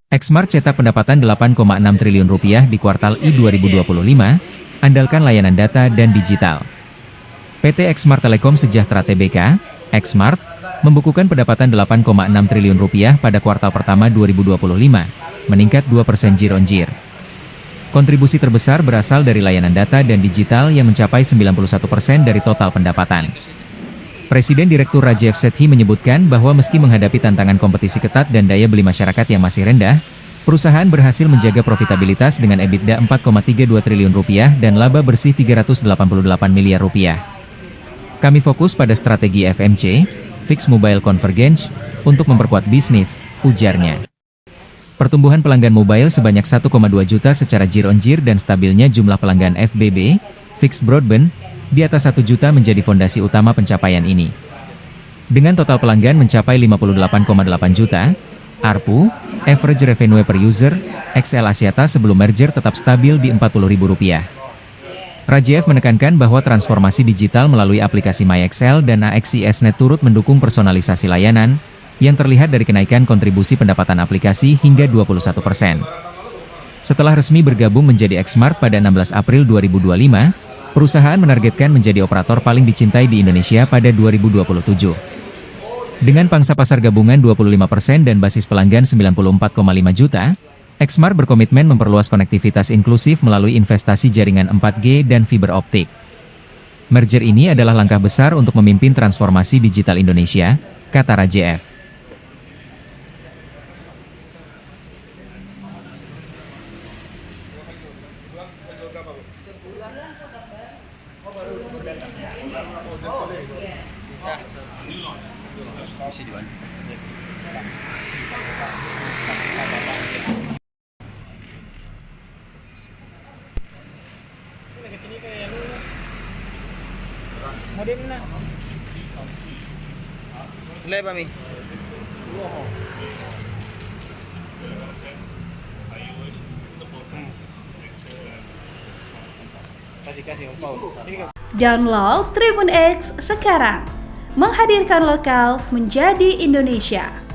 Xmart cetak pendapatan 8,6 triliun rupiah di kuartal I 2025, andalkan layanan data dan digital. PT Xmart Telekom Sejahtera Tbk, Xmart, membukukan pendapatan 8,6 triliun rupiah pada kuartal pertama 2025, meningkat 2% year-on-year. Kontribusi terbesar berasal dari layanan data dan digital yang mencapai 91% dari total pendapatan. Presiden Direktur Rajeev Sethi menyebutkan bahwa meski menghadapi tantangan kompetisi ketat dan daya beli masyarakat yang masih rendah, perusahaan berhasil menjaga profitabilitas dengan EBITDA 4,32 triliun rupiah dan laba bersih 388 miliar rupiah. Kami fokus pada strategi FMC, Fixed Mobile Convergence, untuk memperkuat bisnis, ujarnya. Pertumbuhan pelanggan mobile sebanyak 1,2 juta secara year-on-year dan stabilnya jumlah pelanggan FBB, Fixed Broadband, di atas 1 juta menjadi fondasi utama pencapaian ini. Dengan total pelanggan mencapai 58,8 juta, ARPU, Average Revenue per User, XL Axiata sebelum merger tetap stabil di Rp40.000. Rajeev menekankan bahwa transformasi digital melalui aplikasi MyXL dan AXISNet turut mendukung personalisasi layanan, yang terlihat dari kenaikan kontribusi pendapatan aplikasi hingga 21%. Setelah resmi bergabung menjadi Xmart pada 16 April 2025, perusahaan menargetkan menjadi operator paling dicintai di Indonesia pada 2027. Dengan pangsa pasar gabungan 25% dan basis pelanggan 94,5 juta, Xmart berkomitmen memperluas konektivitas inklusif melalui investasi jaringan 4G dan fiber optik. Merger ini adalah langkah besar untuk memimpin transformasi digital Indonesia, kata Rajeev. Modem na. Mulai pa mi. Download Tribun X sekarang, menghadirkan lokal menjadi Indonesia.